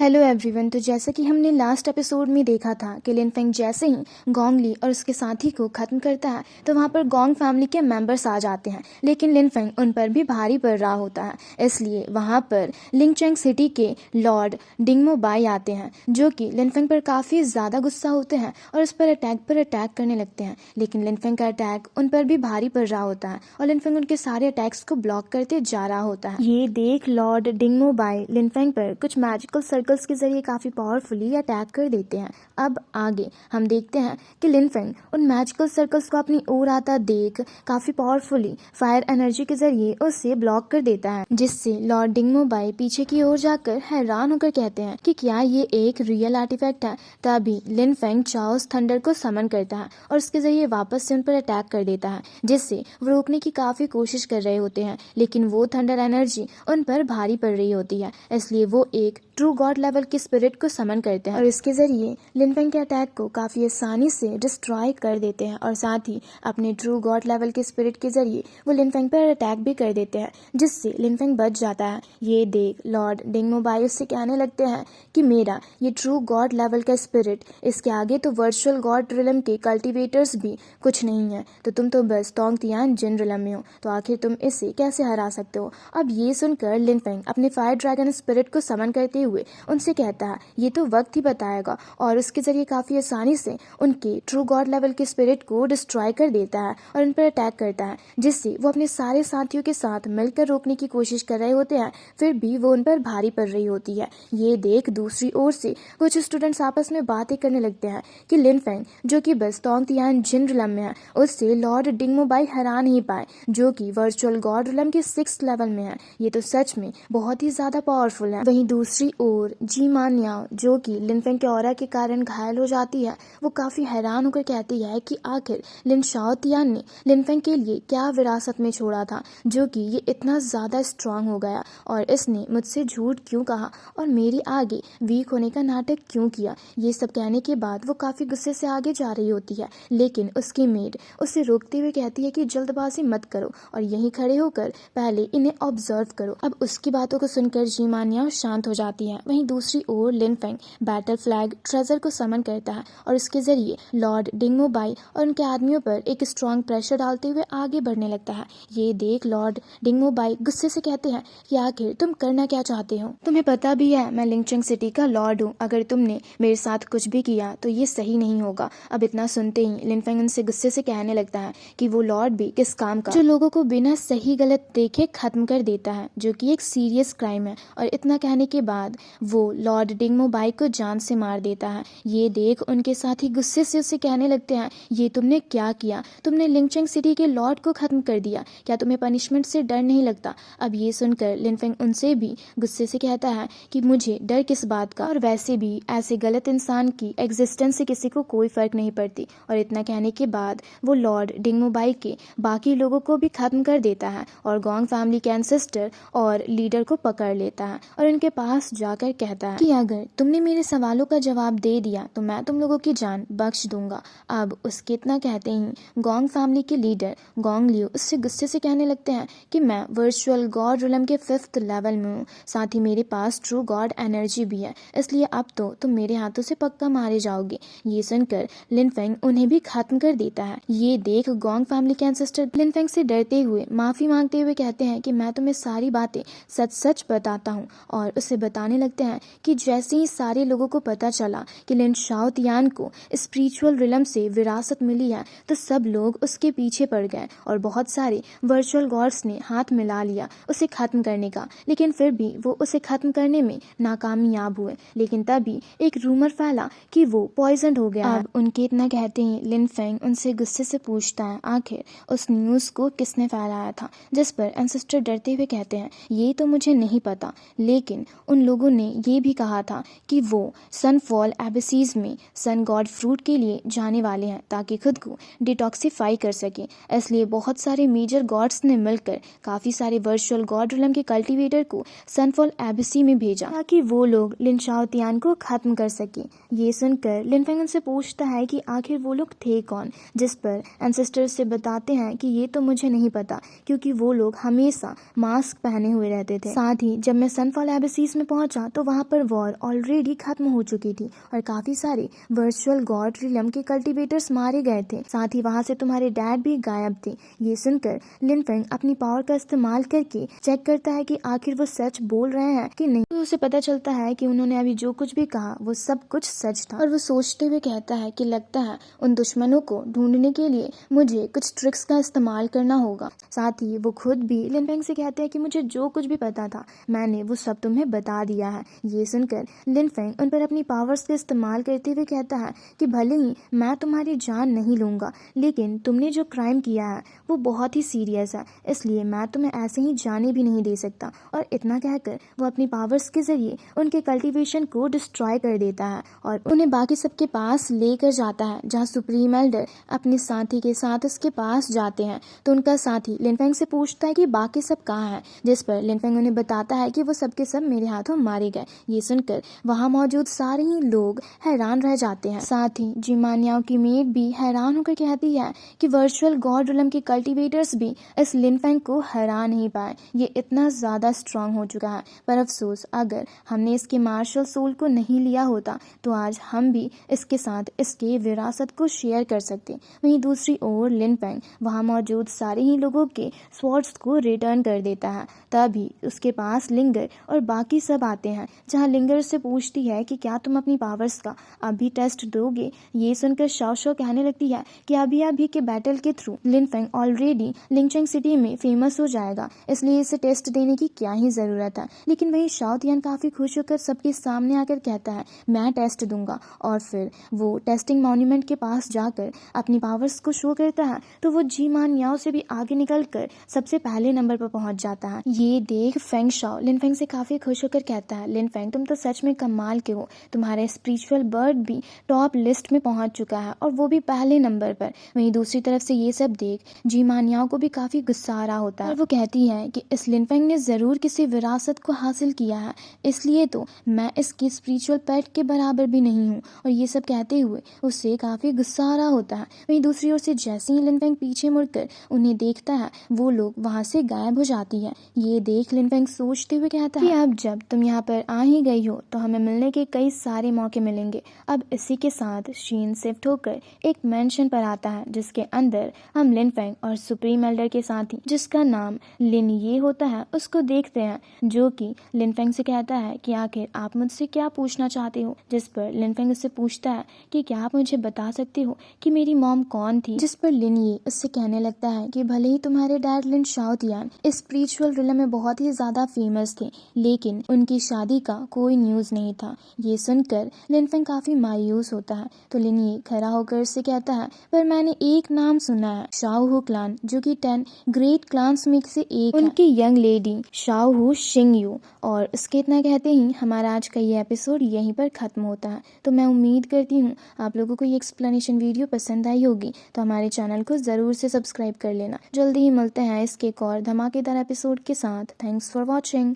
Hello everyone. तो जैसा कि हमने लास्ट एपिसोड में देखा था कि लिन फेंग जैसे ही गोंग ली और उसके साथी को ख़त्म करता है तो वहाँ पर गोंग फैमिली के मेंबर्स आ जाते हैं, लेकिन लिन फेंग उन पर भी भारी पड़ रहा होता है। इसलिए वहाँ पर लिंगचेंग सिटी के लॉर्ड डिंगमो बाई आते हैं, जो कि लिन फेंग पर काफ़ी ज़्यादा गुस्सा होते हैं और उस पर अटैक करने लगते हैं। लेकिन लिन फेंग का अटैक उन पर भी भारी पड़ रहा होता है और लिन फेंग उनके सारे अटैक्स को ब्लॉक करते जा रहा होता है। ये देख लॉर्ड डिंगमो बाई लिन फेंग पर कुछ मैजिकल सर्कल्स के जरिए काफी पावरफुली अटैक कर देते हैं। अब आगे हम देखते हैं कि लिन फेंग उन मैजिकल सर्कल्स को अपनी ओर आता देख काफी पावरफुली फायर एनर्जी के जरिए उसे ब्लॉक कर देता है, जिससे लॉर्ड डिंगमो बाई पीछे की ओर जाकर हैरान होकर कहते हैं कि क्या ये एक रियल आर्टिफैक्ट है। तभी लिन फेंग चाओस थंडर को समन करता है और उसके जरिए वापस से उन पर अटैक कर देता है, जिससे वो रोकने की काफी कोशिश कर रहे होते हैं, लेकिन वो थंडर एनर्जी उन पर भारी पड़ रही होती है। इसलिए वो एक ट्रू गॉड लेवल के स्पिरिट को समन करते हैं और इसके जरिए लिन फेंग के अटैक को काफी आसानी से डिस्ट्रॉय कर देते हैं और साथ ही अपने ट्रू गॉड लेवल के स्पिरिट के जरिए वो लिन फेंग पर अटैक भी कर देते हैं, जिससे लिन फेंग बच जाता है। ये देख लॉर्ड डिंगमो बाई उससे कहने लगते हैं कि मेरा ये ट्रू गॉड लेवल का स्पिरिट, इसके आगे तो वर्चुअल गॉड रिलम के कल्टिवेटर्स भी कुछ नहीं है, तो तुम तो बस तोंग तियान जिन रिलम में हो, तो आखिर तुम इसे कैसे हरा सकते हो। अब ये सुनकर लिन फेंग अपने फायर ड्रैगन स्पिरिट को समन करते हुए उनसे कहता है ये तो वक्त ही बताएगा, और उसके जरिए काफी आसानी से उनके ट्रू गॉड लेवल के स्पिरिट को डिस्ट्रॉय कर देता है और उन पर अटैक करता है, जिससे वो अपने सारे साथियों के साथ मिलकर रोकने की कोशिश कर रहे होते हैं, फिर भी वो उन पर भारी पड़ रही होती है। ये देख दूसरी ओर से कुछ स्टूडेंट्स आपस में बातें करने लगते हैं कि लिन फेंग, जो कि बस तोंग तियान जिन रिलम में है, उससे लॉर्ड डिंगमो बाई हरा नहीं पाए, जो कि वर्चुअल गॉड रिलम के 6th लेवल में है। ये तो सच में बहुत ही ज्यादा पावरफुल है। वहीं दूसरी ओर जी मान याओ, जो कि लिन फेंग के ऑरा के कारण घायल हो जाती है, वो काफी हैरान होकर कहती है कि आखिर लिन शाओ तियान ने लिन फेंग के लिए क्या विरासत में छोड़ा था, जो कि ये इतना ज्यादा स्ट्रांग हो गया, और इसने मुझसे झूठ क्यों कहा और मेरे आगे वीक होने का नाटक क्यों किया। ये सब कहने के बाद वो काफी गुस्से से आगे जा रही होती है, लेकिन उसकी मेड उसे रोकते हुए कहती है कि जल्दबाजी मत करो और यहीं खड़े होकर पहले इन्हें ऑब्जर्व करो। अब उसकी बातों को सुनकर जी मान याओ शांत हो जाती है। वहीं दूसरी ओर लिन फेंग बैटल फ्लैग ट्रेजर को समन करता है और उसके जरिए लॉर्ड डिंगमो बाई और उनके आदमियों पर एक स्ट्रॉन्ग प्रेशर डालते हुए आगे बढ़ने लगता है। ये देख लॉर्ड डिंगमो बाई गुस्से से कहते हैं कि आखिर तुम करना क्या चाहते हो। तुम्हें पता भी है मैं लिंगचेंग सिटी का लॉर्ड हूँ, अगर तुमने मेरे साथ कुछ भी किया तो ये सही नहीं होगा। अब इतना सुनते ही लिन फेंग उनसे गुस्से से कहने लगता है कि वो लॉर्ड भी किस काम का, जो लोगों को बिना सही गलत देखे खत्म कर देता है, जो कि एक सीरियस क्राइम है। और इतना कहने के बाद वो लॉर्ड डिंगमो बाई को जान से मार देता है। ये देख उनके साथी गुस्से से उससे कहने लगते हैं ये तुमने क्या किया, तुमने लिंगचेंग सिटी के लॉर्ड को खत्म कर दिया, क्या तुम्हें पनिशमेंट से डर नहीं लगता। अब ये सुनकर लिन फेंग उनसे भी गुस्से से कहता है कि मुझे डर किस बात का, और वैसे भी ऐसे गलत इंसान की एग्जिस्टेंस से किसी को कोई फर्क नहीं पड़ती। और इतना कहने के बाद वो लॉर्ड डिंगमो बाई के बाकी लोगों को भी खत्म कर देता है और गोंग फैमिली के एंसेस्टर और लीडर को पकड़ लेता है और उनके पास जाकर कहता है कि अगर तुमने मेरे सवालों का जवाब दे दिया तो मैं तुम लोगों की जान बख्श दूंगा। अब उसके इतना कहते ही गोंग फैमिली के लीडर गोंग लियो उससे गुस्से से कहने लगते हैं कि मैं वर्चुअल गॉड रिलम के 5th लेवल में हूँ, साथ ही मेरे पास ट्रू गॉड एनर्जी भी है, इसलिए अब तो तुम मेरे हाथों से पक्का मारे जाओगे। ये सुनकर लिन फेंग उन्हें भी खत्म कर देता है। ये देख गोंग फैमिली के एंसेस्टर लिन फेंग से डरते हुए माफी मांगते हुए कहते हैं कि मैं तुम्हें सारी बातें सच सच बताता हूँ, और उसे बताने लगते हैं कि जैसे ही सारे लोगों को पता चला कि लिन शाओ तियान को स्पिरिचुअल रिलम से विरासत मिली है, तो सब लोग उसके पीछे पड़ गए और बहुत सारे वर्चुअल गॉड्स ने हाथ मिला लिया उसे खत्म करने का, लेकिन फिर भी वो उसे खत्म करने में नाकामयाब हुए। लेकिन तभी एक रूमर फैला कि वो पॉइजन हो गया। अब उनके इतना कहते ही लिन फेंग उनसे गुस्से से पूछता है आखिर उस न्यूज को किसने फैलाया था, जिस पर एंसेस्टर डरते हुए कहते हैं ये तो मुझे नहीं पता, लेकिन उन लोगों ने ये भी कहा था कि वो सनफॉल एबेसीज में सन गॉड फ्रूट के लिए जाने वाले हैं ताकि खुद को डिटॉक्सिफाई कर सके। इसलिए बहुत सारे मेजर गॉड्स ने मिलकर काफी सारे वर्चुअल गॉड रिलम के कल्टीवेटर को सनफॉल एबेसी में भेजा ताकि वो लोग लिन शाओ तियान को खत्म कर सके। ये सुनकर लिन फेंग उनसे पूछता है कि आखिर वो लोग थे कौन, जिस पर एंसेस्टर से बताते हैं कि ये तो मुझे नहीं पता, क्योंकि वो लोग हमेशा मास्क पहने हुए रहते थे। साथ ही जब मैं सनफॉल एबेसीज में पहुंचा तो वहाँ पर वॉर ऑलरेडी खत्म हो चुकी थी और काफी सारे वर्चुअल गॉड रिलम के कल्टीवेटर्स मारे गए थे। साथ ही वहाँ से तुम्हारे डैड भी गायब थे। ये सुनकर लिन फेंग अपनी पावर का इस्तेमाल करके चेक करता है कि आखिर वो सच बोल रहे हैं कि नहीं। तो उसे पता चलता है कि उन्होंने अभी जो कुछ भी कहा वो सब कुछ सच था। और वो सोचते हुए कहता है कि लगता है उन दुश्मनों को ढूंढने के लिए मुझे कुछ ट्रिक्स का इस्तेमाल करना होगा। साथ ही वो खुद भी लिन फेंग से कहते हैं कि मुझे जो कुछ भी पता था मैंने वो सब तुम्हें बता दिया है। ये सुनकर लिन फेंग उन पर अपनी पावर्स का इस्तेमाल करते हुए कहता है कि भले ही मैं तुम्हारी जान नहीं लूंगा, लेकिन तुमने जो क्राइम किया है वो बहुत ही सीरियस है, इसलिए मैं तुम्हें ऐसे ही जाने भी नहीं दे सकता। और इतना कहकर वो अपनी पावर्स के जरिए उनके कल्टीवेशन को डिस्ट्रॉय कर देता है और उन्हें बाकी सबके पास लेकर जाता है, जहाँ सुप्रीम एल्डर अपने साथी के साथ उसके पास जाते हैं। तो उनका साथी लिन फेंग से पूछता है कि बाकी सब कहाँ हैं, जिस पर लिन फेंग उन्हें बताता है कि वो सबके सब मेरे हाथों मारे गए। ये सुनकर वहाँ मौजूद सारे ही लोग हैरान रह जाते हैं। साथ ही जिमानियाओं की मेड भी हैरान होकर कहती है कि वर्चुअल गॉड रिलम के कल्टीवेटर्स भी इस लिन फेंग को हरा नहीं पाए, ये इतना ज्यादा स्ट्रांग हो चुका है। पर अफसोस, अगर हमने इसके मार्शल सोल को नहीं लिया होता तो आज हम भी इसके साथ इसके विरासत को शेयर कर सकते। वहीं दूसरी ओर लिन फेंग वहाँ मौजूद सारे ही लोगों के स्वॉर्ड्स को रिटर्न कर देता है। तभी उसके पास लिंगर और बाकी सब आते हैं, जहाँ लिंगर उससे पूछती है कि क्या तुम अपनी पावर्स का अभी टेस्ट दोगे। ये सुनकर शाओ शाओ कहने लगती है कि अभी के बैटल के थ्रू लिन फेंग ऑलरेडी लिंगचेंग सिटी में फेमस हो जाएगा, इसलिए इसे टेस्ट देने की क्या ही जरूरत है। लेकिन वही शाओ तियान काफी खुश होकर सबके सामने आकर कहता है मैं टेस्ट दूंगा, और फिर वो टेस्टिंग मॉन्यूमेंट के पास जाकर अपनी पावर्स को शो करता है। तो वो जी मान याओ से भी आगे निकलकर सबसे पहले नंबर पर पहुंच जाता है। ये देख फेंग शाओ लिन फेंग से काफी खुश होकर कहता है लिन फेंग तुम तो सच में कमाल के हो, तुम्हारे स्पिरिचुअल बर्ड भी टॉप लिस्ट में पहुंच चुका है और वो भी पहले नंबर पर। वहीं दूसरी तरफ से ये सब देख जी मानियाओ को भी काफी गुस्सा आ रहा होता है और वो कहती है कि इस लिन फेंग ने जरूर किसी विरासत को हासिल किया है, इसलिए तो मैं इसकी स्पिरिचुअल पेट के बराबर भी नहीं हूँ। और ये सब कहते हुए उससे काफी गुस्सा आ रहा होता है। वहीं दूसरी ओर से जैसे ही लिन फेंग पीछे मुड़कर उन्हें देखता है वो लोग वहाँ से गायब हो जाती है। ये देख लिन फेंग सोचते हुए कहता है कि अब जब तुम यहाँ पर आ ही गई हो तो हमें मिलने के कई सारे मौके मिलेंगे। अब इसी के साथ शीन शिफ्ट होकर एक मेंशन पर आता है, जिसके अंदर हम लिन फेंग और सुप्रीम एल्डर के साथी जिसका नाम लिन ये होता है उसको देखते हैं, जो कि लिन फेंग से कहता है कि आखिर आप मुझसे क्या पूछना चाहते हो। जिस पर लिन फेंग उससे पूछता है कि क्या आप मुझे बता सकते हो कि मेरी मॉम कौन थी। जिस पर लिन ये उससे कहने लगता है कि भले ही तुम्हारे डैड लिन शाओ तियान इस स्पिरिचुअल रिलम में बहुत ही ज्यादा फेमस थे, लेकिन उनकी शादी का कोई न्यूज नहीं था। ये सुनकर लिन फेंग काफी मायूस होता है। तो लिन ये खड़ा होकर उससे कहता है पर मैंने एक नाम सुना है, शाओ हु क्लान, जो कि 10 ग्रेट क्लान्स में से एक है, उनकी यंग लेडी शाओ हु शिंग यू। और उसके इतना कहते ही हमारा आज का ये एपिसोड यहीं पर खत्म होता है। तो मैं उम्मीद करती हूँ आप लोगों को ये एक्सप्लेनेशन वीडियो पसंद आई होगी, तो हमारे चैनल को जरूर से सब्सक्राइब कर लेना। जल्दी ही मिलते हैं इसके एक और धमाकेदार एपिसोड के साथ। Thanks for watching.